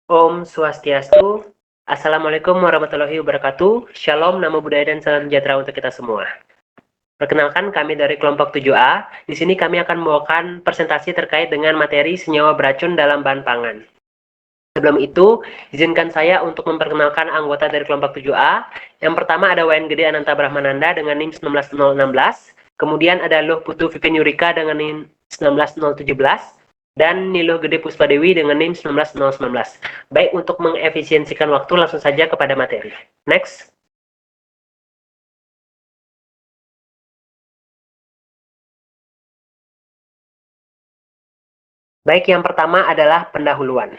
Om Swastiastu, Assalamualaikum warahmatullahi wabarakatuh, Shalom, Namo Buddhaya, dan salam sejahtera untuk kita semua. Perkenalkan, kami dari kelompok 7A. Di sini kami akan membawakan presentasi terkait dengan materi senyawa beracun dalam bahan pangan. Sebelum itu, izinkan saya untuk memperkenalkan anggota dari kelompok 7A. Yang pertama ada WN Gede Ananta Brahmananda dengan NIM 19016. Kemudian ada Luh Putu Vivin Yurika dengan NIM 19017. Dan Niluh Gede Puspadewi dengan NIM 19019. Baik, untuk mengefisiensikan waktu langsung saja kepada materi. Next. Baik, yang pertama adalah pendahuluan.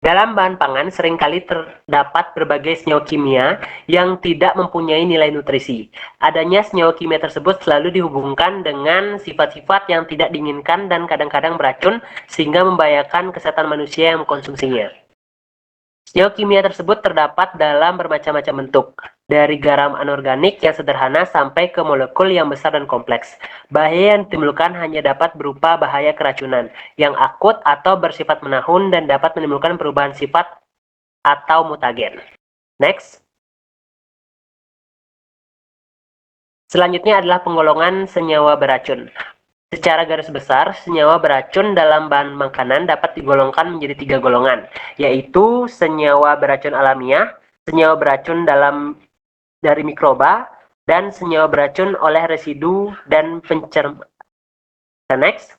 Dalam bahan pangan seringkali terdapat berbagai senyawa kimia yang tidak mempunyai nilai nutrisi. Adanya senyawa kimia tersebut selalu dihubungkan dengan sifat-sifat yang tidak diinginkan dan kadang-kadang beracun sehingga membahayakan kesehatan manusia yang mengkonsumsinya. Senyawa kimia tersebut terdapat dalam bermacam-macam bentuk, dari garam anorganik yang sederhana sampai ke molekul yang besar dan kompleks. Bahaya yang ditimbulkan hanya dapat berupa bahaya keracunan, yang akut atau bersifat menahun dan dapat menimbulkan perubahan sifat atau mutagen. Next. Selanjutnya adalah penggolongan senyawa beracun. Secara garis besar, senyawa beracun dalam bahan makanan dapat digolongkan menjadi 3 golongan, yaitu senyawa beracun alamiah, senyawa beracun dari mikroba, dan senyawa beracun oleh residu dan pencermat. Next.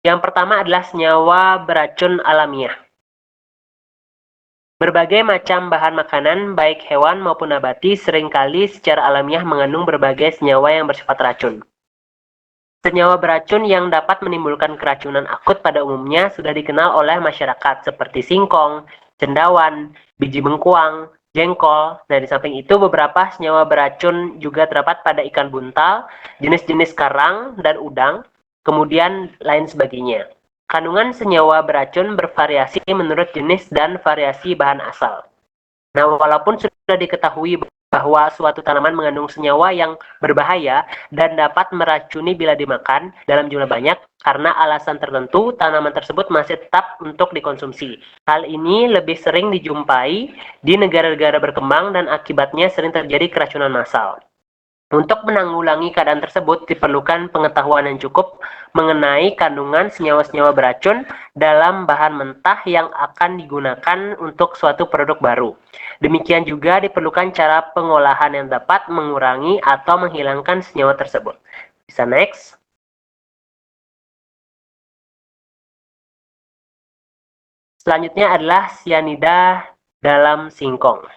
Yang pertama adalah senyawa beracun alamiah. Berbagai macam bahan makanan, baik hewan maupun nabati, seringkali secara alamiah mengandung berbagai senyawa yang bersifat racun. Senyawa beracun yang dapat menimbulkan keracunan akut pada umumnya sudah dikenal oleh masyarakat seperti singkong, cendawan, biji bengkuang, jengkol. Nah, di samping itu beberapa senyawa beracun juga terdapat pada ikan buntal, jenis-jenis karang dan udang, kemudian lain sebagainya. Kandungan senyawa beracun bervariasi menurut jenis dan variasi bahan asal. Nah, walaupun sudah diketahui bahwa suatu tanaman mengandung senyawa yang berbahaya dan dapat meracuni bila dimakan dalam jumlah banyak, karena alasan tertentu tanaman tersebut masih tetap untuk dikonsumsi. Hal ini lebih sering dijumpai di negara-negara berkembang dan akibatnya sering terjadi keracunan massal. Untuk menanggulangi keadaan tersebut, diperlukan pengetahuan yang cukup mengenai kandungan senyawa-senyawa beracun dalam bahan mentah yang akan digunakan untuk suatu produk baru. Demikian juga diperlukan cara pengolahan yang dapat mengurangi atau menghilangkan senyawa tersebut. Bisa next. Selanjutnya adalah sianida dalam singkong.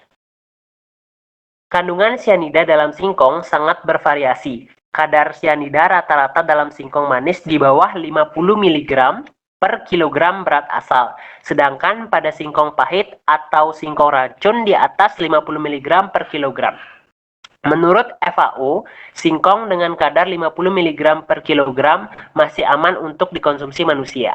Kandungan sianida dalam singkong sangat bervariasi. Kadar sianida rata-rata dalam singkong manis di bawah 50 mg per kilogram berat asal. Sedangkan pada singkong pahit atau singkong racun di atas 50 mg per kilogram. Menurut FAO, singkong dengan kadar 50 mg per kilogram masih aman untuk dikonsumsi manusia.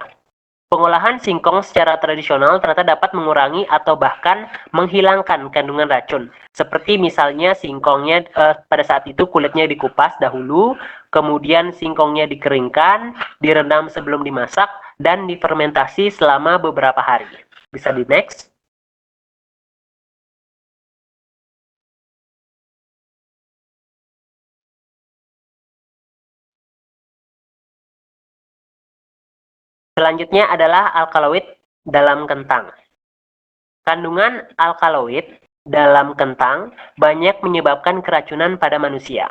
Pengolahan singkong secara tradisional ternyata dapat mengurangi atau bahkan menghilangkan kandungan racun. Seperti misalnya singkongnya pada saat itu kulitnya dikupas dahulu, kemudian singkongnya dikeringkan, direndam sebelum dimasak, dan difermentasi selama beberapa hari. Bisa di next. Selanjutnya adalah alkaloid dalam kentang. Kandungan alkaloid dalam kentang banyak menyebabkan keracunan pada manusia.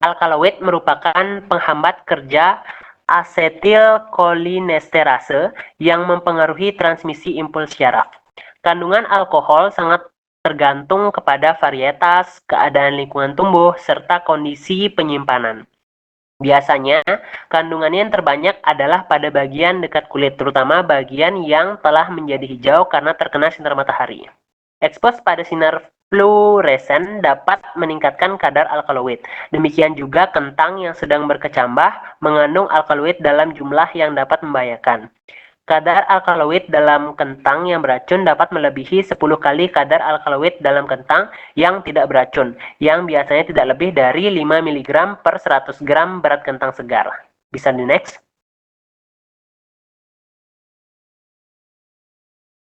Alkaloid merupakan penghambat kerja asetilkolinesterase yang mempengaruhi transmisi impuls syaraf. Kandungan alkohol sangat tergantung kepada varietas, keadaan lingkungan tumbuh, serta kondisi penyimpanan. Biasanya, kandungannya yang terbanyak adalah pada bagian dekat kulit, terutama bagian yang telah menjadi hijau karena terkena sinar matahari. Ekspos pada sinar fluoresen dapat meningkatkan kadar alkaloid. Demikian juga kentang yang sedang berkecambah mengandung alkaloid dalam jumlah yang dapat membahayakan. Kadar alkaloid dalam kentang yang beracun dapat melebihi 10 kali kadar alkaloid dalam kentang yang tidak beracun, yang biasanya tidak lebih dari 5 mg per 100 gram berat kentang segar. Bisa di next.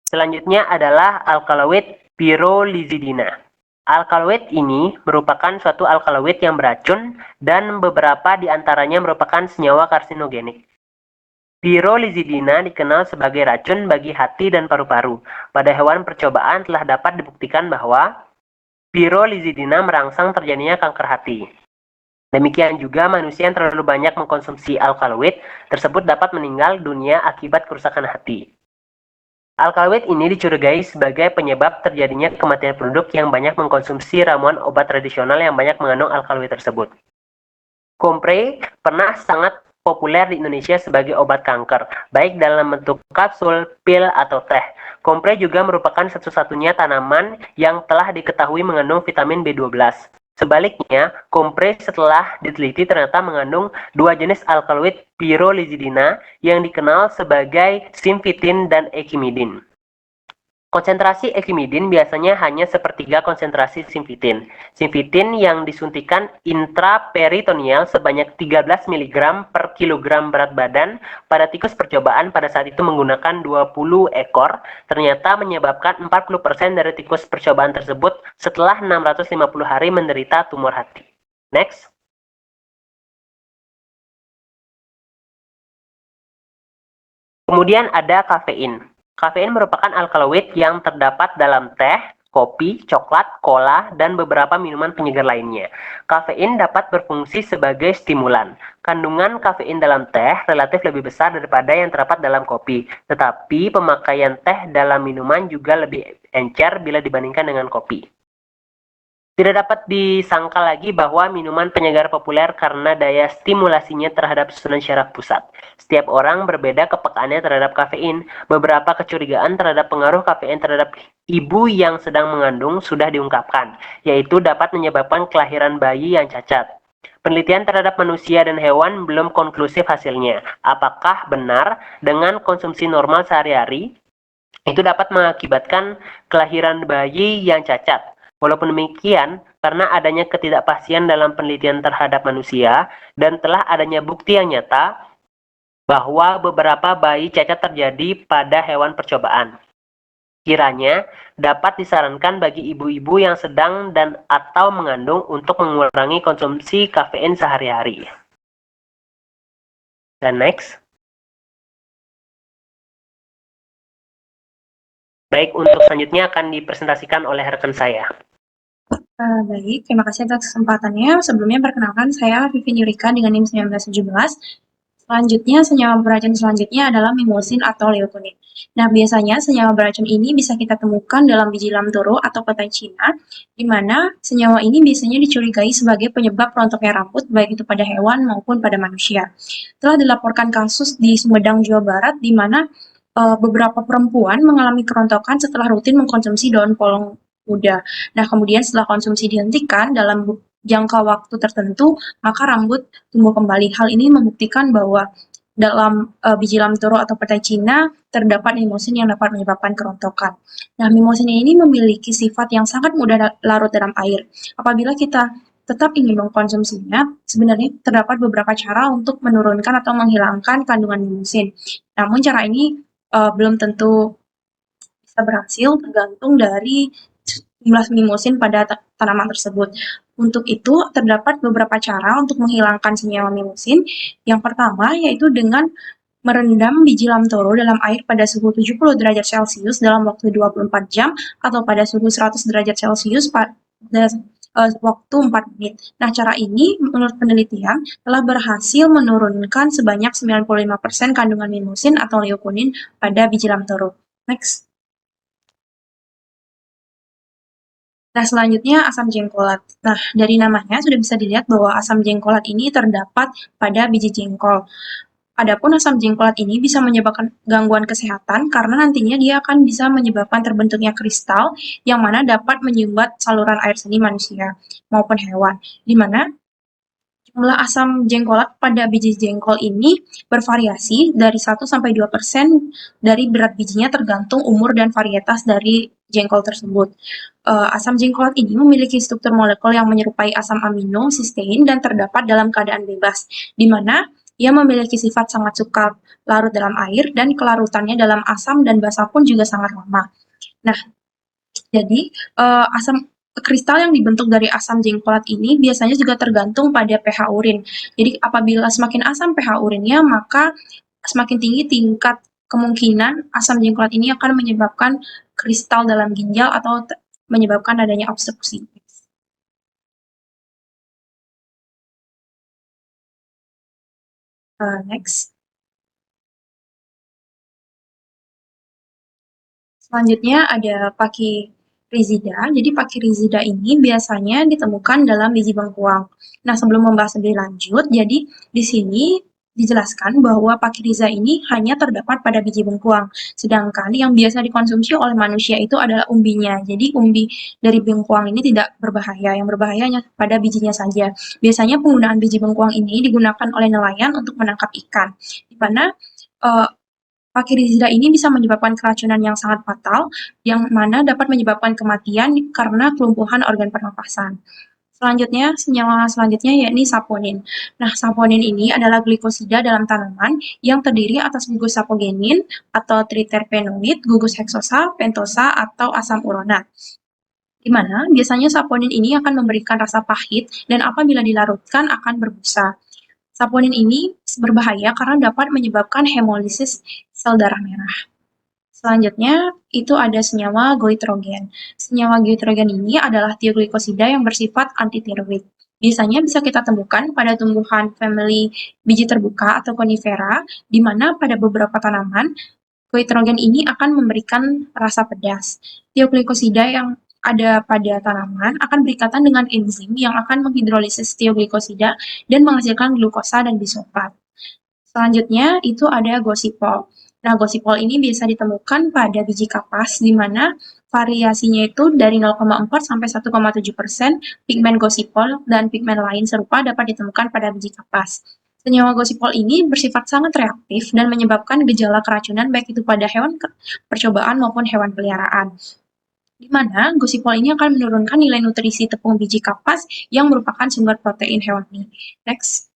Selanjutnya adalah alkaloid pyrrolizidina. Alkaloid ini merupakan suatu alkaloid yang beracun dan beberapa di antaranya merupakan senyawa karsinogenik. Pyrrolizidina dikenal sebagai racun bagi hati dan paru-paru. Pada hewan percobaan telah dapat dibuktikan bahwa pyrrolizidina merangsang terjadinya kanker hati. Demikian juga manusia yang terlalu banyak mengkonsumsi alkaloid tersebut dapat meninggal dunia akibat kerusakan hati. Alkaloid ini dicurigai sebagai penyebab terjadinya kematian penduduk yang banyak mengkonsumsi ramuan obat tradisional yang banyak mengandung alkaloid tersebut. Kompre pernah sangat populer di Indonesia sebagai obat kanker, baik dalam bentuk kapsul, pil, atau teh. Kompre juga merupakan satu-satunya tanaman yang telah diketahui mengandung vitamin B12. Sebaliknya, kompre setelah diteliti ternyata mengandung dua jenis alkaloid pyrrolizidina yang dikenal sebagai simfitin dan ekimidin. Konsentrasi ekimidin biasanya hanya sepertiga konsentrasi simfitin. Simfitin yang disuntikan intraperitoneal sebanyak 13 mg per kilogram berat badan pada tikus percobaan pada saat itu menggunakan 20 ekor, ternyata menyebabkan 40% dari tikus percobaan tersebut setelah 650 hari menderita tumor hati. Next. Kemudian ada kafein. Kafein merupakan alkaloid yang terdapat dalam teh, kopi, coklat, cola, dan beberapa minuman penyegar lainnya. Kafein dapat berfungsi sebagai stimulan. Kandungan kafein dalam teh relatif lebih besar daripada yang terdapat dalam kopi, tetapi pemakaian teh dalam minuman juga lebih encer bila dibandingkan dengan kopi. Tidak dapat disangka lagi bahwa minuman penyegar populer karena daya stimulasinya terhadap susunan syaraf pusat. Setiap orang berbeda kepekaannya terhadap kafein. Beberapa kecurigaan terhadap pengaruh kafein terhadap ibu yang sedang mengandung sudah diungkapkan, yaitu dapat menyebabkan kelahiran bayi yang cacat. Penelitian terhadap manusia dan hewan belum konklusif hasilnya. Apakah benar dengan konsumsi normal sehari-hari itu dapat mengakibatkan kelahiran bayi yang cacat? Walaupun demikian, karena adanya ketidakpastian dalam penelitian terhadap manusia dan telah adanya bukti yang nyata bahwa beberapa bayi cacat terjadi pada hewan percobaan, kiranya dapat disarankan bagi ibu-ibu yang sedang dan atau mengandung untuk mengurangi konsumsi kafein sehari-hari. Dan next. Baik, untuk selanjutnya akan dipresentasikan oleh rekan saya. Baik, terima kasih atas kesempatannya. Sebelumnya perkenalkan saya Vivi Yurika dengan NIM 1917. Selanjutnya, senyawa beracun selanjutnya adalah mimosin atau leukonin. Nah, biasanya senyawa beracun ini bisa kita temukan dalam biji lamtoro atau petai Cina, di mana senyawa ini biasanya dicurigai sebagai penyebab rontoknya rambut, baik itu pada hewan maupun pada manusia. Telah dilaporkan kasus di Sumedang, Jawa Barat, di mana beberapa perempuan mengalami kerontokan setelah rutin mengkonsumsi daun polong muda. Nah, kemudian setelah konsumsi dihentikan dalam jangka waktu tertentu, maka rambut tumbuh kembali. Hal ini membuktikan bahwa dalam biji lamtoro atau petai Cina terdapat mimosin yang dapat menyebabkan kerontokan. Nah, mimosin ini memiliki sifat yang sangat mudah larut dalam air. Apabila kita tetap ingin mengkonsumsinya, sebenarnya terdapat beberapa cara untuk menurunkan atau menghilangkan kandungan mimosin. Namun cara ini belum tentu bisa berhasil, tergantung dari jumlah mimosin pada tanaman tersebut. Untuk itu, terdapat beberapa cara untuk menghilangkan senyawa mimosin. Yang pertama, yaitu dengan merendam biji lamtoro dalam air pada suhu 70 derajat Celcius dalam waktu 24 jam atau pada suhu 100 derajat Celcius pada waktu 4 menit. Nah, cara ini menurut penelitian telah berhasil menurunkan sebanyak 95% kandungan mimosin atau leukonin pada biji lamtoro. Next. Nah, selanjutnya asam jengkolat. Nah, dari namanya sudah bisa dilihat bahwa asam jengkolat ini terdapat pada biji jengkol. Adapun asam jengkolat ini bisa menyebabkan gangguan kesehatan karena nantinya dia akan bisa menyebabkan terbentuknya kristal yang mana dapat menyumbat saluran air seni manusia maupun hewan. Di mana Jumlah asam jengkolat pada biji jengkol ini bervariasi dari 1-2% dari berat bijinya tergantung umur dan varietas dari jengkol tersebut. Asam jengkolat ini memiliki struktur molekul yang menyerupai asam amino, sistein, dan terdapat dalam keadaan bebas, di mana ia memiliki sifat sangat sukar larut dalam air dan kelarutannya dalam asam dan basa pun juga sangat lama. Nah, jadi, asam kristal yang dibentuk dari asam jengkolat ini biasanya juga tergantung pada pH urin. Jadi apabila semakin asam pH urinnya, maka semakin tinggi tingkat kemungkinan asam jengkolat ini akan menyebabkan kristal dalam ginjal atau menyebabkan adanya obstruksi. Next. Selanjutnya ada Pachyrizida. Jadi Pachyrizida ini biasanya ditemukan dalam biji bengkuang. Nah, sebelum membahas lebih lanjut, jadi di sini dijelaskan bahwa Pachyrizida ini hanya terdapat pada biji bengkuang. Sedangkan yang biasa dikonsumsi oleh manusia itu adalah umbinya. Jadi umbi dari bengkuang ini tidak berbahaya. Yang berbahaya hanya pada bijinya saja. Biasanya penggunaan biji bengkuang ini digunakan oleh nelayan untuk menangkap ikan. Di mana Pachyrizida ini bisa menyebabkan keracunan yang sangat fatal, yang mana dapat menyebabkan kematian karena kelumpuhan organ pernapasan. Selanjutnya, senyawa selanjutnya yakni saponin. Nah, saponin ini adalah glikosida dalam tanaman yang terdiri atas gugus sapogenin atau triterpenoid, gugus heksosa, pentosa, atau asam uronat. Di mana biasanya saponin ini akan memberikan rasa pahit dan apabila dilarutkan akan berbusa. Saponin ini berbahaya karena dapat menyebabkan hemolisis sel darah merah. Selanjutnya, itu ada senyawa goitrogen. Senyawa goitrogen ini adalah tioglikosida yang bersifat antitiroid. Biasanya bisa kita temukan pada tumbuhan famili biji terbuka atau konifera, di mana pada beberapa tanaman, goitrogen ini akan memberikan rasa pedas. Tioglikosida yang ada pada tanaman akan berikatan dengan enzim yang akan menghidrolisis tioglikosida dan menghasilkan glukosa dan bisulfat. Selanjutnya itu ada gosipol. Nah, gosipol ini bisa ditemukan pada biji kapas, di mana variasinya itu dari 0,4 sampai 1,7%. Pigmen gosipol dan pigmen lain serupa dapat ditemukan pada biji kapas. Senyawa gosipol ini bersifat sangat reaktif dan menyebabkan gejala keracunan baik itu pada hewan percobaan maupun hewan peliharaan. Di mana gosipol ini akan menurunkan nilai nutrisi tepung biji kapas yang merupakan sumber protein hewani. Next.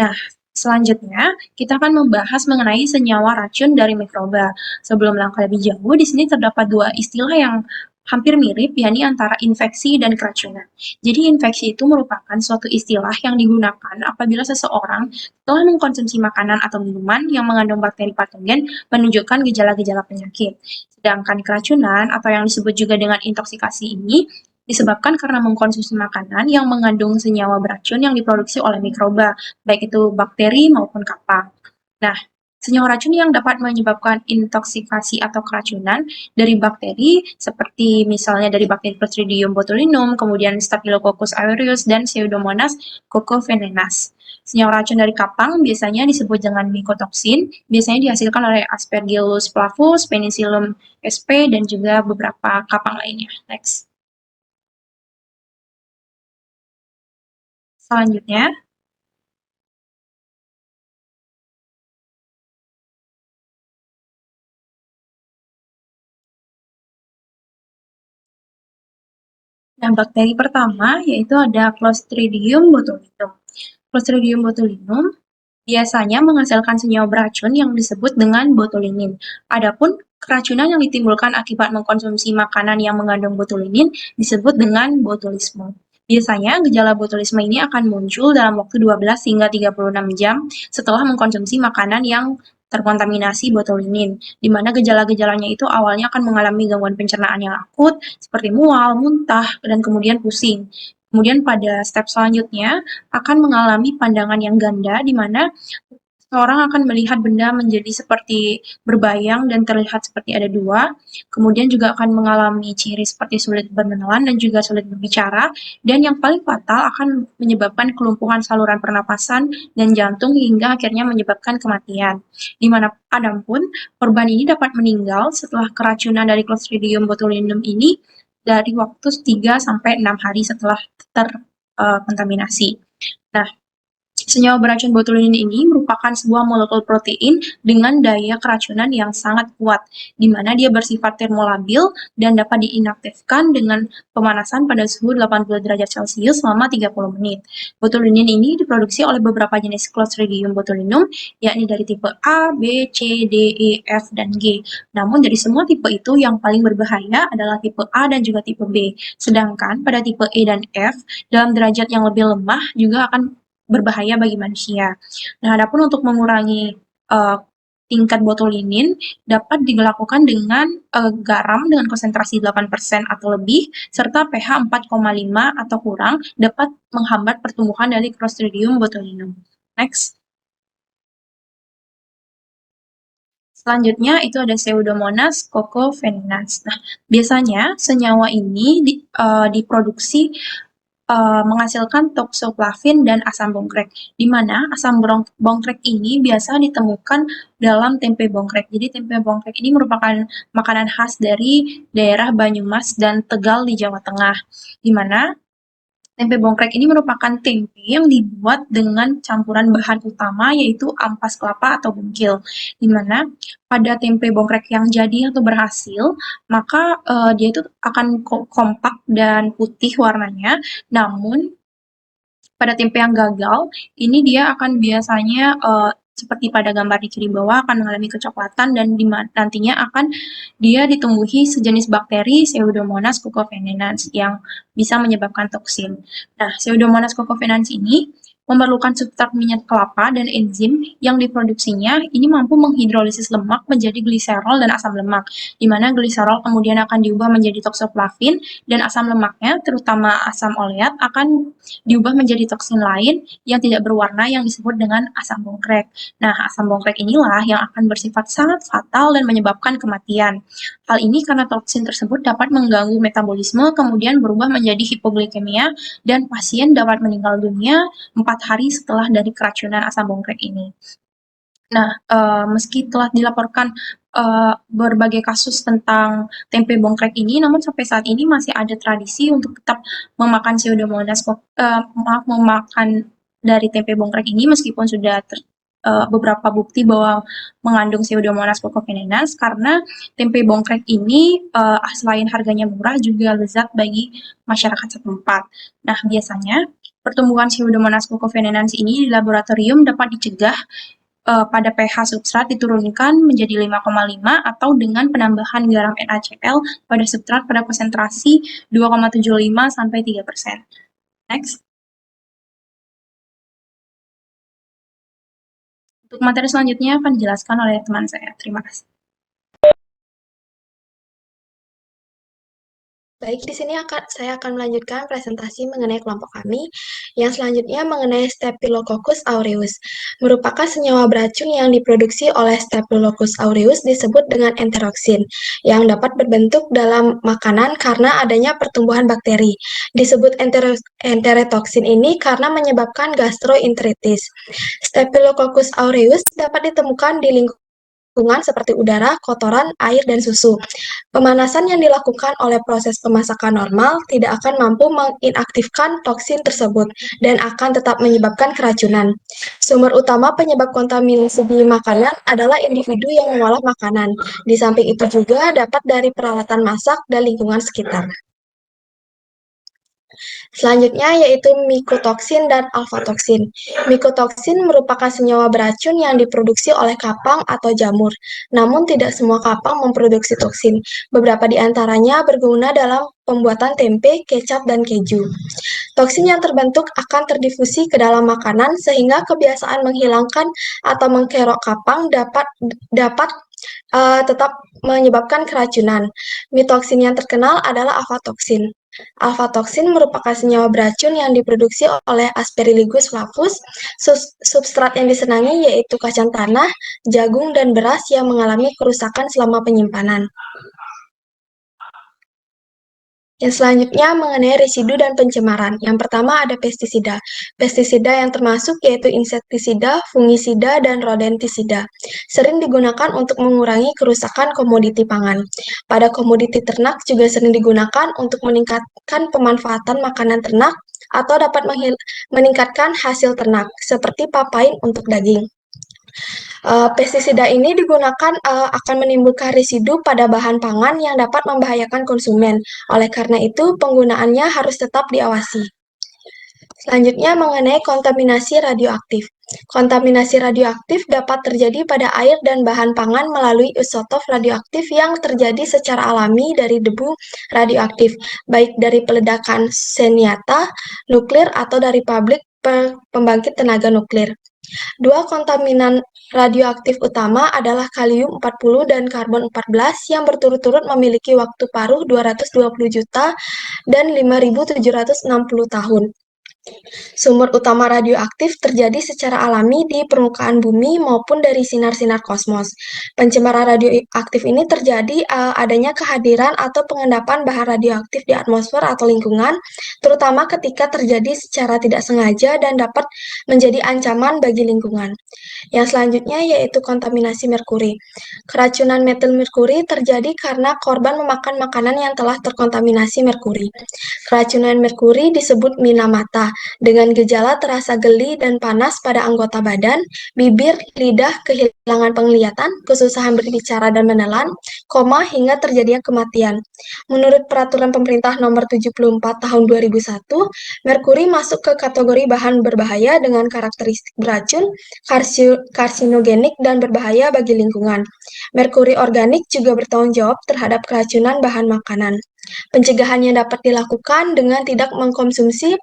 Nah, selanjutnya kita akan membahas mengenai senyawa racun dari mikroba. Sebelum langkah lebih jauh, di sini terdapat dua istilah yang hampir mirip, yakni antara infeksi dan keracunan. Jadi infeksi itu merupakan suatu istilah yang digunakan apabila seseorang telah mengkonsumsi makanan atau minuman yang mengandung bakteri patogen menunjukkan gejala-gejala penyakit. Sedangkan keracunan atau yang disebut juga dengan intoksikasi ini disebabkan karena mengkonsumsi makanan yang mengandung senyawa beracun yang diproduksi oleh mikroba, baik itu bakteri maupun kapal. Nah, senyawa racun yang dapat menyebabkan intoksikasi atau keracunan dari bakteri seperti misalnya dari bakteri Clostridium botulinum, kemudian Staphylococcus aureus dan Pseudomonas cacovenenas. Senyawa racun dari kapang biasanya disebut dengan mycotoxin, biasanya dihasilkan oleh Aspergillus flavus, Penicillium sp, dan juga beberapa kapang lainnya. Next. Selanjutnya, nah bakteri pertama yaitu ada Clostridium botulinum. Clostridium botulinum biasanya menghasilkan senyawa beracun yang disebut dengan botulinin. Adapun keracunan yang ditimbulkan akibat mengkonsumsi makanan yang mengandung botulinin disebut dengan botulisme. Biasanya gejala botulisme ini akan muncul dalam waktu 12 hingga 36 jam setelah mengkonsumsi makanan yang terkontaminasi botulinin, di mana gejala-gejalanya itu awalnya akan mengalami gangguan pencernaan yang akut, seperti mual, muntah, dan kemudian pusing. Kemudian pada step selanjutnya akan mengalami pandangan yang ganda, di mana seorang akan melihat benda menjadi seperti berbayang dan terlihat seperti ada dua. Kemudian juga akan mengalami ciri seperti sulit bermenelan dan juga sulit berbicara. Dan yang paling fatal akan menyebabkan kelumpuhan saluran pernapasan dan jantung hingga akhirnya menyebabkan kematian. Di mana adapun korban ini dapat meninggal setelah keracunan dari Clostridium botulinum ini dari waktu 3 sampai 6 hari setelah terkontaminasi. Nah, senyawa beracun botulinin ini merupakan sebuah molekul protein dengan daya keracunan yang sangat kuat, di mana dia bersifat termolabil dan dapat diinaktifkan dengan pemanasan pada suhu 80 derajat Celcius selama 30 menit. Botulinin ini diproduksi oleh beberapa jenis Clostridium botulinum, yakni dari tipe A, B, C, D, E, F, dan G. Namun dari semua tipe itu yang paling berbahaya adalah tipe A dan juga tipe B. Sedangkan pada tipe E dan F, dalam derajat yang lebih lemah juga akan berbahaya bagi manusia. Nah, adapun untuk mengurangi tingkat botulinin dapat dilakukan dengan garam dengan konsentrasi 8% atau lebih, serta pH 4,5 atau kurang dapat menghambat pertumbuhan dari Clostridium botulinum. Next. Selanjutnya itu ada Pseudomonas cocovenenans. Nah, biasanya senyawa ini diproduksi menghasilkan toksoplavin dan asam bongkrek, di mana asam bongkrek ini biasa ditemukan dalam tempe bongkrek. Jadi tempe bongkrek ini merupakan makanan khas dari daerah Banyumas dan Tegal di Jawa Tengah, di mana tempe bongkrek ini merupakan tempe yang dibuat dengan campuran bahan utama yaitu ampas kelapa atau bungkil, di mana pada tempe bongkrek yang jadi atau berhasil, maka dia itu akan kompak dan putih warnanya, namun pada tempe yang gagal, ini dia akan biasanya seperti pada gambar di kiri bawah akan mengalami kecoklatan dan nantinya akan dia ditumbuhi sejenis bakteri Pseudomonas cocovenenans yang bisa menyebabkan toksin. Nah, Pseudomonas cocovenenans ini memerlukan substrat minyak kelapa dan enzim yang diproduksinya ini mampu menghidrolisis lemak menjadi gliserol dan asam lemak, di mana gliserol kemudian akan diubah menjadi toksoplavin dan asam lemaknya, terutama asam oleat, akan diubah menjadi toksin lain yang tidak berwarna yang disebut dengan asam bongkrek. Nah, asam bongkrek inilah yang akan bersifat sangat fatal dan menyebabkan kematian. Hal ini karena toksin tersebut dapat mengganggu metabolisme, kemudian berubah menjadi hipoglikemia, dan pasien dapat meninggal dunia 4 hari setelah dari keracunan asam bongkrek ini. Nah, meski telah dilaporkan berbagai kasus tentang tempe bongkrek ini, namun sampai saat ini masih ada tradisi untuk tetap memakan memakan dari tempe bongkrek ini meskipun sudah beberapa bukti bahwa mengandung Pseudomonas cocovenenans, karena tempe bongkrek ini selain harganya murah juga lezat bagi masyarakat setempat. Nah, biasanya pertumbuhan Pseudomonas cocovenenans ini di laboratorium dapat dicegah pada pH substrat diturunkan menjadi 5,5 atau dengan penambahan garam NaCl pada substrat pada konsentrasi 2,75 sampai 3%. Next. Untuk materi selanjutnya akan dijelaskan oleh teman saya. Terima kasih. Baik, di sini saya akan melanjutkan presentasi mengenai kelompok kami. Yang selanjutnya mengenai Staphylococcus aureus. Merupakan senyawa beracun yang diproduksi oleh Staphylococcus aureus disebut dengan enteroksin, yang dapat berbentuk dalam makanan karena adanya pertumbuhan bakteri. Disebut enterotoksin ini karena menyebabkan gastroenteritis. Staphylococcus aureus dapat ditemukan di lingkungan seperti udara, kotoran, air, dan susu. Pemanasan yang dilakukan oleh proses pemasakan normal tidak akan mampu menginaktifkan toksin tersebut dan akan tetap menyebabkan keracunan. Sumber utama penyebab kontaminasi di makanan adalah individu yang mengolah makanan. Di samping itu juga dapat dari peralatan masak dan lingkungan sekitar. Selanjutnya yaitu mikotoksin dan alfatoksin. Mikotoksin merupakan senyawa beracun yang diproduksi oleh kapang atau jamur. Namun tidak semua kapang memproduksi toksin. Beberapa di antaranya berguna dalam pembuatan tempe, kecap, dan keju. Toksin yang terbentuk akan terdifusi ke dalam makanan sehingga kebiasaan menghilangkan atau mengkerok kapang dapat tetap menyebabkan keracunan. Mitoksin yang terkenal adalah alfatoksin. Alfatoksin merupakan senyawa beracun yang diproduksi oleh Aspergillus flavus. Substrat yang disenangi yaitu kacang tanah, jagung, dan beras yang mengalami kerusakan selama penyimpanan. Yang selanjutnya mengenai residu dan pencemaran. Yang pertama ada pestisida. Pestisida yang termasuk yaitu insektisida, fungisida, dan rodentisida. Sering digunakan untuk mengurangi kerusakan komoditi pangan. Pada komoditi ternak juga sering digunakan untuk meningkatkan pemanfaatan makanan ternak atau dapat meningkatkan hasil ternak, seperti papain untuk daging. Pestisida ini digunakan akan menimbulkan residu pada bahan pangan yang dapat membahayakan konsumen. Oleh karena itu, penggunaannya harus tetap diawasi. Selanjutnya mengenai kontaminasi radioaktif. Kontaminasi radioaktif dapat terjadi pada air dan bahan pangan melalui isotop radioaktif yang terjadi secara alami dari debu radioaktif, baik dari peledakan senjata nuklir atau dari pabrik pembangkit tenaga nuklir. Dua kontaminan radioaktif utama adalah kalium 40 dan karbon 14 yang berturut-turut memiliki waktu paruh 220 juta dan 5.760 tahun. Sumber utama radioaktif terjadi secara alami di permukaan bumi maupun dari sinar-sinar kosmos. Pencemaran radioaktif ini terjadi adanya kehadiran atau pengendapan bahan radioaktif di atmosfer atau lingkungan, terutama ketika terjadi secara tidak sengaja dan dapat menjadi ancaman bagi lingkungan. Yang selanjutnya yaitu kontaminasi merkuri. Keracunan metil merkuri terjadi karena korban memakan makanan yang telah terkontaminasi merkuri. Keracunan merkuri disebut minamata, dengan gejala terasa geli dan panas pada anggota badan, bibir, lidah, kehilangan penglihatan, kesusahan berbicara dan menelan, koma hingga terjadinya kematian. Menurut peraturan pemerintah nomor 74 tahun 2001, merkuri masuk ke kategori bahan berbahaya dengan karakteristik beracun, karsinogenik, dan berbahaya bagi lingkungan. Merkuri organik juga bertanggung jawab terhadap keracunan bahan makanan. Pencegahannya dapat dilakukan dengan tidak mengkonsumsi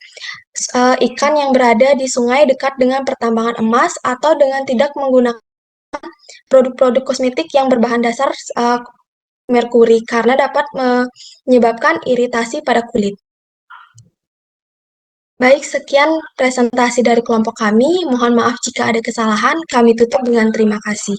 ikan yang berada di sungai dekat dengan pertambangan emas atau dengan tidak menggunakan produk-produk kosmetik yang berbahan dasar merkuri karena dapat menyebabkan iritasi pada kulit. Baik, sekian presentasi dari kelompok kami. Mohon maaf jika ada kesalahan. Kami tutup dengan terima kasih.